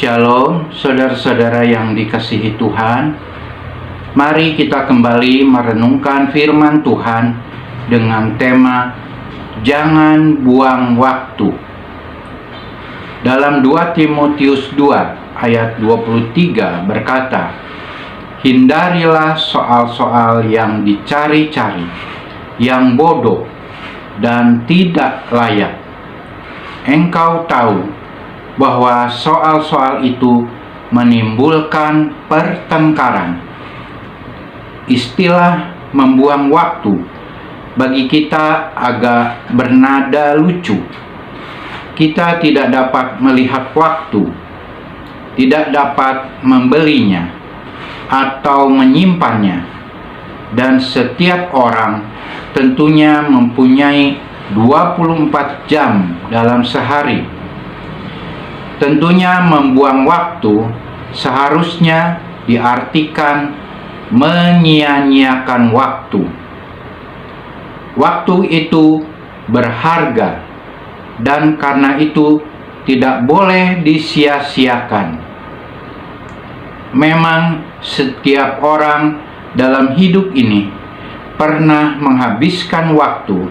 Shalom, saudara-saudara yang dikasihi Tuhan. Mari kita kembali merenungkan firman Tuhan dengan tema Jangan Buang Waktu. Dalam 2 Timotius 2 ayat 23 berkata, hindarilah soal-soal yang dicari-cari, yang bodoh dan tidak layak. Engkau tahu bahwa soal-soal itu menimbulkan pertengkaran. Istilah membuang waktu bagi kita agak bernada lucu. Kita tidak dapat melihat waktu, tidak dapat membelinya atau menyimpannya, dan setiap orang tentunya mempunyai 24 jam dalam sehari. Tentunya membuang waktu seharusnya diartikan menyia-nyiakan waktu. Waktu itu berharga dan karena itu tidak boleh disia-siakan. Memang setiap orang dalam hidup ini pernah menghabiskan waktu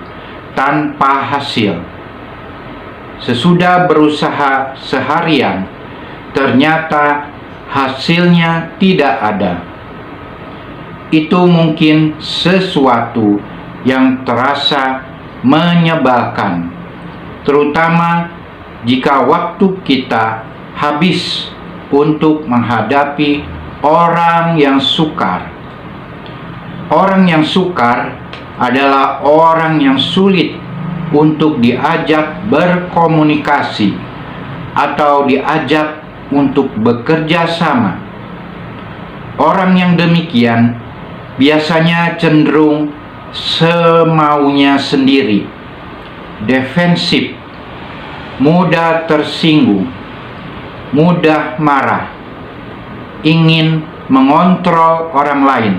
tanpa hasil. Sesudah berusaha seharian, ternyata hasilnya tidak ada. Itu mungkin sesuatu yang terasa menyebalkan, terutama jika waktu kita habis untuk menghadapi orang yang sukar. Orang yang sukar adalah orang yang sulit untuk diajak berkomunikasi atau diajak untuk bekerja sama. Orang yang demikian biasanya cenderung semaunya sendiri, defensif, mudah tersinggung, mudah marah, ingin mengontrol orang lain,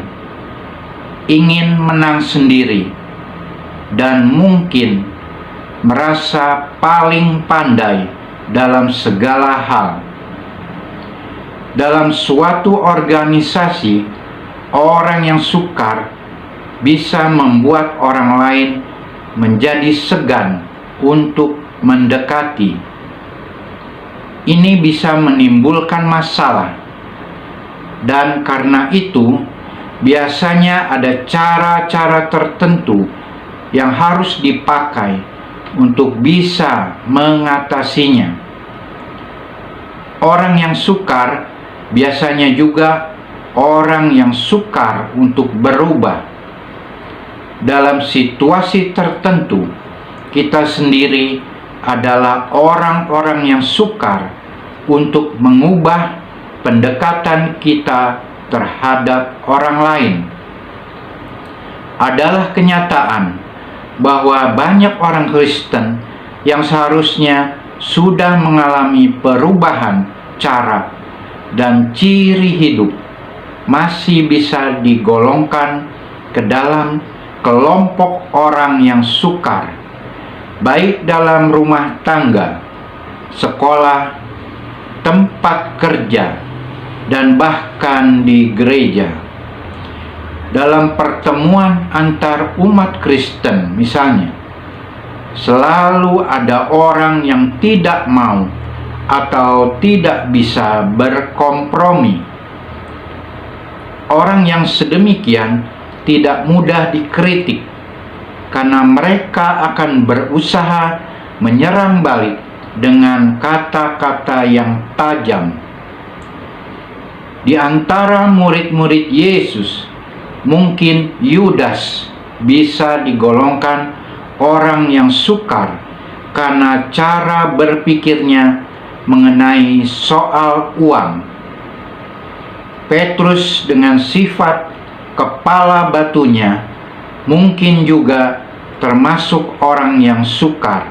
ingin menang sendiri, dan mungkin merasa paling pandai dalam segala hal. Dalam suatu organisasi, orang yang sukar bisa membuat orang lain menjadi segan untuk mendekati. Ini bisa menimbulkan masalah, dan karena itu biasanya ada cara-cara tertentu yang harus dipakai untuk bisa mengatasinya. Orang yang sukar biasanya juga orang yang sukar untuk berubah. Dalam situasi tertentu, kita sendiri adalah orang-orang yang sukar untuk mengubah pendekatan kita terhadap orang lain. Adalah kenyataan bahwa banyak orang Kristen yang seharusnya sudah mengalami perubahan cara dan ciri hidup masih bisa digolongkan ke dalam kelompok orang yang sukar, baik dalam rumah tangga, sekolah, tempat kerja, dan bahkan di gereja. Dalam pertemuan antar umat Kristen misalnya, selalu ada orang yang tidak mau atau tidak bisa berkompromi. Orang yang sedemikian tidak mudah dikritik karena mereka akan berusaha menyerang balik dengan kata-kata yang tajam. Di antara murid-murid Yesus, mungkin Yudas bisa digolongkan orang yang sukar karena cara berpikirnya mengenai soal uang. Petrus dengan sifat kepala batunya mungkin juga termasuk orang yang sukar.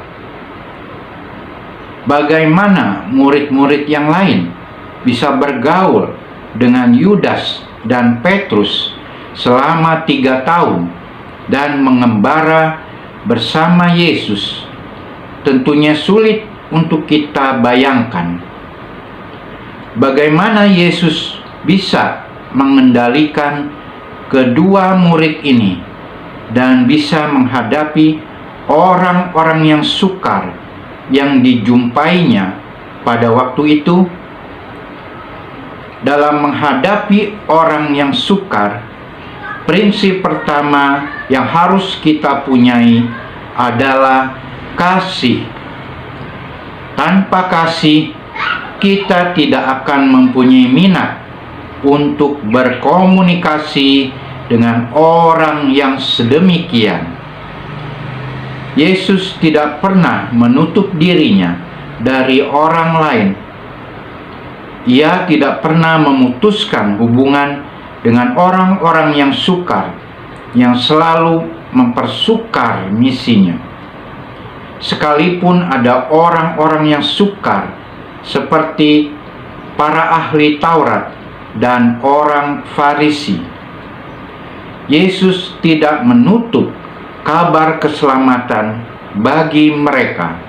Bagaimana murid-murid yang lain bisa bergaul dengan Yudas dan Petrus selama 3 tahun dan mengembara bersama Yesus? Tentunya sulit untuk kita bayangkan. bagaimana Yesus bisa mengendalikan kedua murid ini dan bisa menghadapi orang-orang yang sukar yang dijumpainya pada waktu itu. Dalam menghadapi orang yang sukar, prinsip pertama yang harus kita punyai adalah kasih. Tanpa kasih, kita tidak akan mempunyai minat untuk berkomunikasi dengan orang yang sedemikian. Yesus tidak pernah menutup dirinya dari orang lain. Ia tidak pernah memutuskan hubungan dengan orang-orang yang sukar, yang selalu mempersukar misinya. Sekalipun ada orang-orang yang sukar, seperti para ahli Taurat dan orang Farisi, Yesus tidak menutup kabar keselamatan bagi mereka.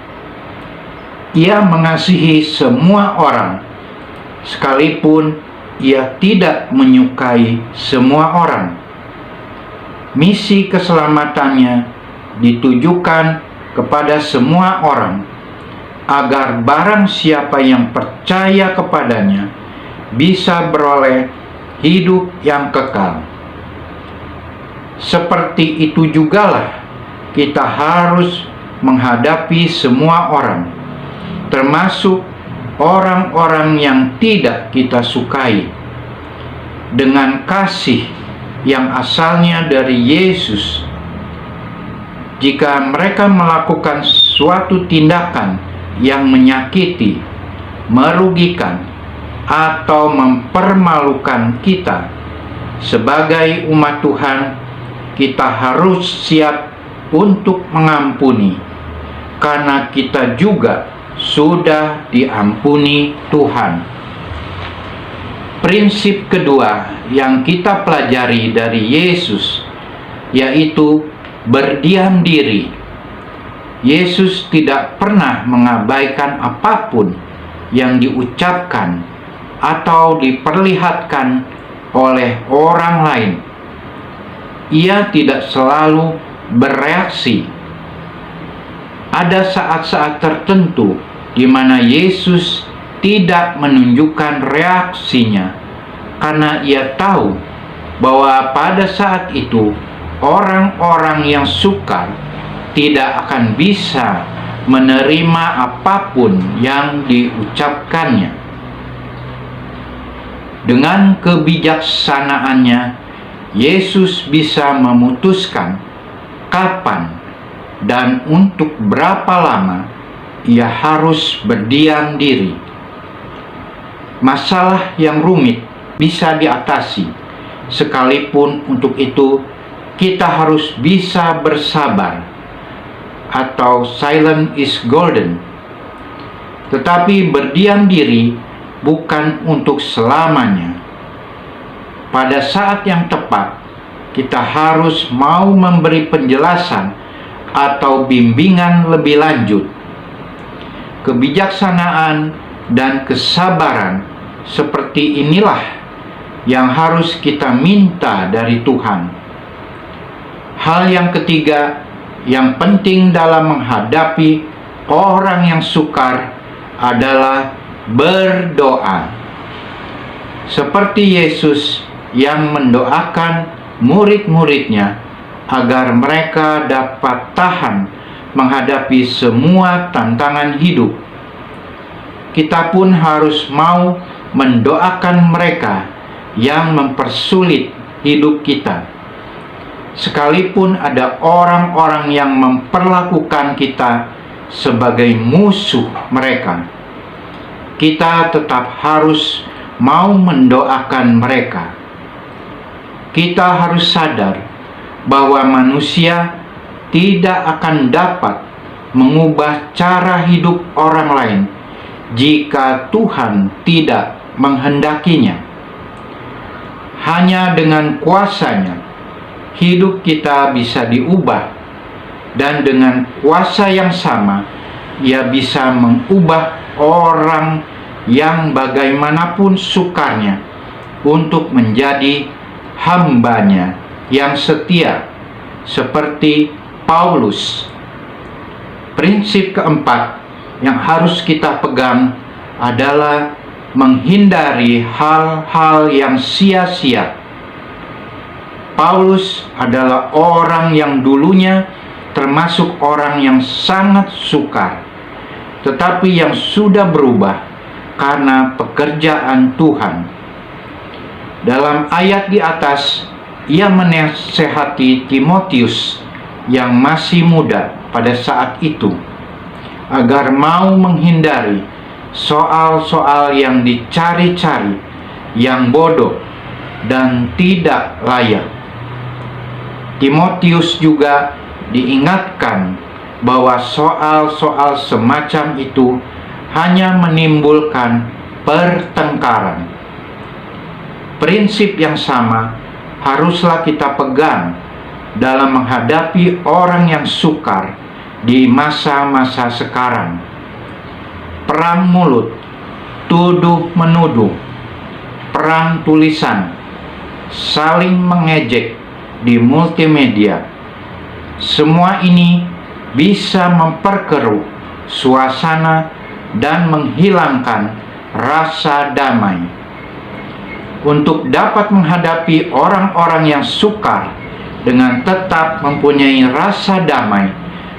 Ia mengasihi semua orang, sekalipun ia tidak menyukai semua orang. Misi keselamatannya ditujukan kepada semua orang, agar barang siapa yang percaya kepadanya bisa beroleh hidup yang kekal. Seperti itu jugalah kita harus menghadapi semua orang, termasuk orang-orang yang tidak kita sukai, dengan kasih yang asalnya dari Yesus. Jika mereka melakukan suatu tindakan yang menyakiti, merugikan, atau mempermalukan kita sebagai umat Tuhan, kita harus siap untuk mengampuni, karena kita juga sudah diampuni Tuhan. Prinsip kedua yang kita pelajari dari Yesus yaitu berdiam diri. Yesus tidak pernah mengabaikan apapun yang diucapkan atau diperlihatkan oleh orang lain. Ia tidak selalu bereaksi. Ada saat-saat tertentu di mana Yesus tidak menunjukkan reaksinya, karena ia tahu bahwa pada saat itu orang-orang yang sukar tidak akan bisa menerima apapun yang diucapkannya. Dengan kebijaksanaannya, Yesus bisa memutuskan kapan dan untuk berapa lama ia harus berdiam diri. Masalah yang rumit bisa diatasi, sekalipun untuk itu kita harus bisa bersabar, atau silent is golden. Tetapi berdiam diri bukan untuk selamanya. Pada saat yang tepat, kita harus mau memberi penjelasan atau bimbingan lebih lanjut. Kebijaksanaan dan kesabaran seperti inilah yang harus kita minta dari Tuhan. Hal yang ketiga yang penting dalam menghadapi orang yang sukar adalah berdoa. Seperti Yesus yang mendoakan murid-muridnya agar mereka dapat tahan menghadapi semua tantangan hidup. Kita pun harus mau mendoakan mereka yang mempersulit hidup kita. Sekalipun ada orang-orang yang memperlakukan kita sebagai musuh mereka, kita tetap harus mau mendoakan mereka. Kita harus sadar bahwa manusia tidak akan dapat mengubah cara hidup orang lain jika Tuhan tidak menghendakinya. Hanya dengan kuasa-Nya hidup kita bisa diubah, dan dengan kuasa yang sama Ia bisa mengubah orang yang bagaimanapun sukarnya untuk menjadi hambanya yang setia seperti Paulus. Prinsip keempat yang harus kita pegang adalah menghindari hal-hal yang sia-sia. Paulus adalah orang yang dulunya termasuk orang yang sangat sukar, tetapi yang sudah berubah karena pekerjaan Tuhan. Dalam ayat di atas, ia menasehati Timotius yang masih muda pada saat itu agar mau menghindari soal-soal yang dicari-cari, yang bodoh dan tidak layak. Timotius juga diingatkan bahwa soal-soal semacam itu hanya menimbulkan pertengkaran. Prinsip yang sama haruslah kita pegang dalam menghadapi orang yang sukar di masa-masa sekarang. Perang mulut, tuduh-menuduh, perang tulisan, saling mengejek di multimedia. Semua ini bisa memperkeruh suasana dan menghilangkan rasa damai. Untuk dapat menghadapi orang-orang yang sukar dengan tetap mempunyai rasa damai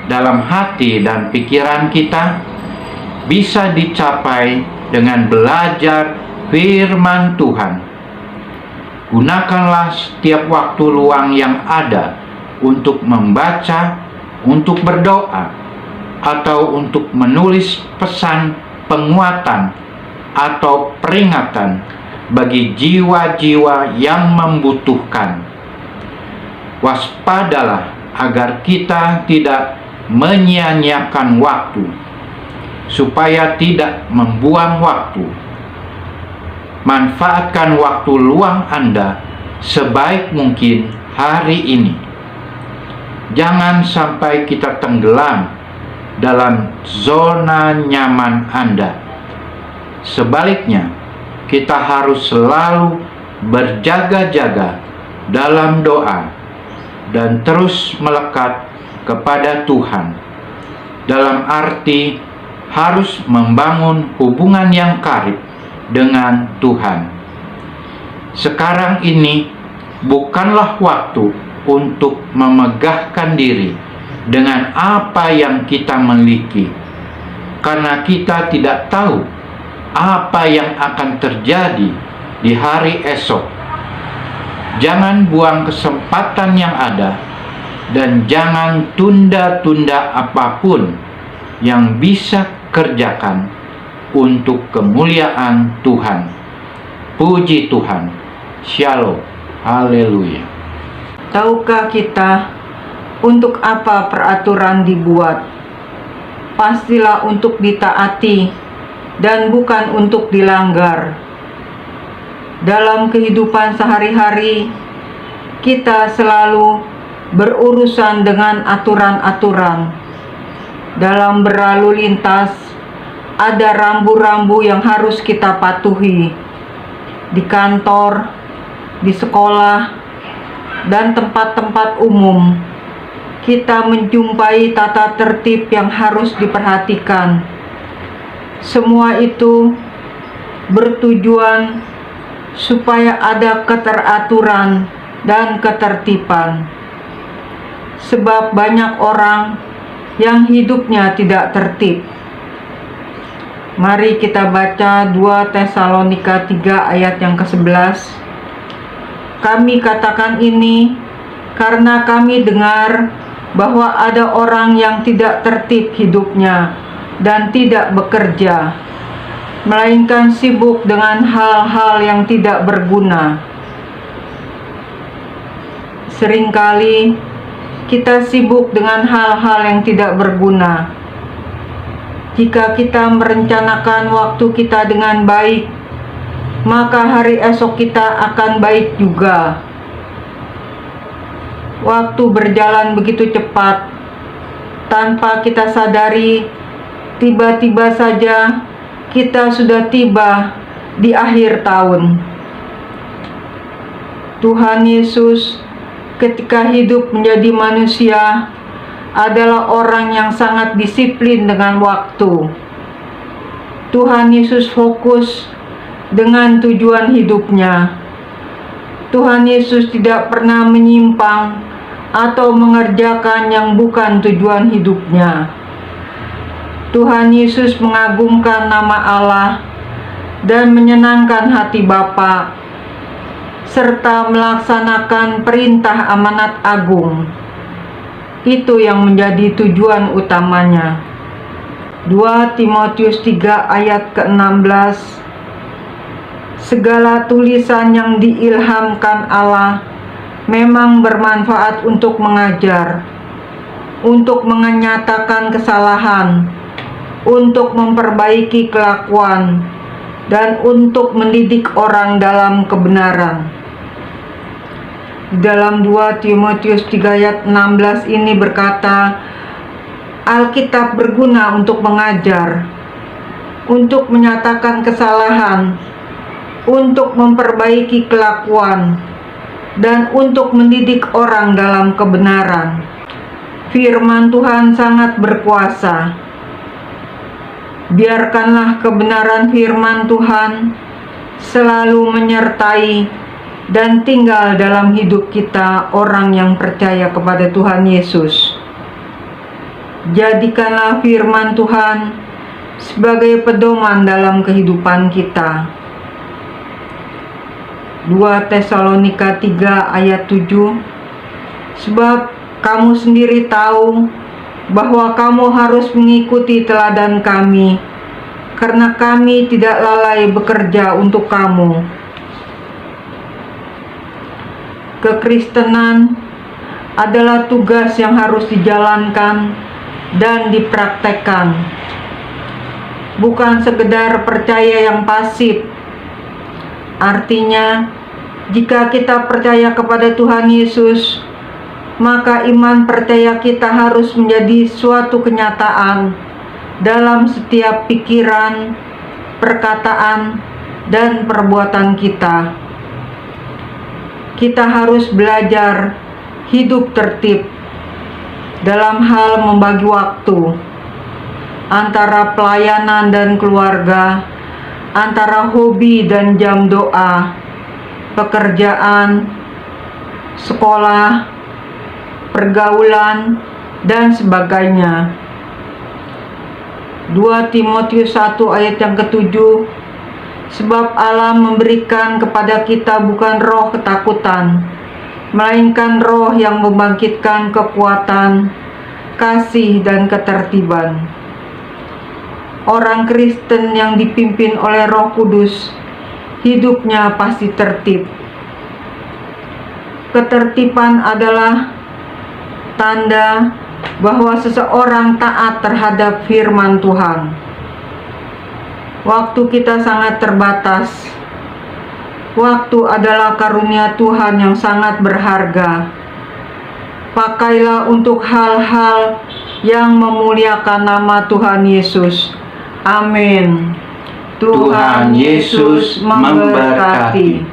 dalam hati dan pikiran kita, bisa dicapai dengan belajar firman Tuhan. Gunakanlah setiap waktu luang yang ada untuk membaca, untuk berdoa, atau untuk menulis pesan penguatan atau peringatan bagi jiwa-jiwa yang membutuhkan. Waspadalah agar kita tidak menyia-nyiakan waktu, supaya tidak membuang waktu. Manfaatkan waktu luang Anda sebaik mungkin hari ini. Jangan sampai kita tenggelam dalam zona nyaman Anda. Sebaliknya, kita harus selalu berjaga-jaga dalam doa dan terus melekat kepada Tuhan. Dalam arti harus membangun hubungan yang karib dengan Tuhan. Sekarang ini bukanlah waktu untuk memegahkan diri dengan apa yang kita miliki, karena kita tidak tahu apa yang akan terjadi di hari esok. Jangan buang kesempatan yang ada, dan jangan tunda-tunda apapun yang bisa kerjakan untuk kemuliaan Tuhan. Puji Tuhan. Shalom. Haleluya. Tahukah kita untuk apa peraturan dibuat? Pastilah untuk ditaati dan bukan untuk dilanggar. Dalam kehidupan sehari-hari, kita selalu berurusan dengan aturan-aturan. Dalam berlalu lintas, ada rambu-rambu yang harus kita patuhi. Di kantor, di sekolah, dan tempat-tempat umum, kita menjumpai tata tertib yang harus diperhatikan. Semua itu bertujuan supaya ada keteraturan dan ketertiban. Sebab banyak orang yang hidupnya tidak tertib. Mari kita baca 2 Tesalonika 3 ayat yang ke-11. Kami katakan ini karena kami dengar bahwa ada orang yang tidak tertib hidupnya dan tidak bekerja, melainkan sibuk dengan hal-hal yang tidak berguna. Seringkali kita sibuk dengan hal-hal yang tidak berguna. Jika kita merencanakan waktu kita dengan baik, maka hari esok kita akan baik juga. Waktu berjalan begitu cepat, tanpa kita sadari, tiba-tiba saja kita sudah tiba di akhir tahun. Tuhan Yesus ketika hidup menjadi manusia adalah orang yang sangat disiplin dengan waktu. Tuhan Yesus fokus dengan tujuan hidupnya. Tuhan Yesus tidak pernah menyimpang atau mengerjakan yang bukan tujuan hidupnya. Tuhan Yesus mengagungkan nama Allah dan menyenangkan hati Bapa, serta melaksanakan perintah amanat agung. Itu yang menjadi tujuan utamanya. 2 Timotius 3 ayat ke-16. Segala tulisan yang diilhamkan Allah memang bermanfaat untuk mengajar, untuk menyatakan kesalahan, untuk memperbaiki kelakuan, dan untuk mendidik orang dalam kebenaran. Dalam 2 Timotius 3 ayat 16 ini berkata, Alkitab berguna untuk mengajar, untuk menyatakan kesalahan, untuk memperbaiki kelakuan, dan untuk mendidik orang dalam kebenaran. Firman Tuhan sangat berkuasa. Biarkanlah kebenaran firman Tuhan selalu menyertai dan tinggal dalam hidup kita orang yang percaya kepada Tuhan Yesus. Jadikanlah firman Tuhan sebagai pedoman dalam kehidupan kita. 2 Tesalonika 3 ayat 7. Sebab kamu sendiri tahu bahwa kamu harus mengikuti teladan kami, karena kami tidak lalai bekerja untuk kamu. Kekristenan adalah tugas yang harus dijalankan dan dipraktekkan, bukan sekedar percaya yang pasif. Artinya, jika kita percaya kepada Tuhan Yesus, maka iman percaya kita harus menjadi suatu kenyataan dalam setiap pikiran, perkataan, dan perbuatan kita. Kita harus belajar hidup tertib dalam hal membagi waktu antara pelayanan dan keluarga, antara hobi dan jam doa, pekerjaan, sekolah, pergaulan, dan sebagainya. 2 Timotius 1 ayat yang ke-7. Sebab Allah memberikan kepada kita bukan roh ketakutan, melainkan roh yang membangkitkan kekuatan, kasih, dan ketertiban. Orang Kristen yang dipimpin oleh Roh Kudus, hidupnya pasti tertib. Ketertiban adalah tanda bahwa seseorang taat terhadap firman Tuhan. Waktu kita sangat terbatas. Waktu adalah karunia Tuhan yang sangat berharga. Pakailah untuk hal-hal yang memuliakan nama Tuhan Yesus. Amin. Tuhan Yesus memberkati.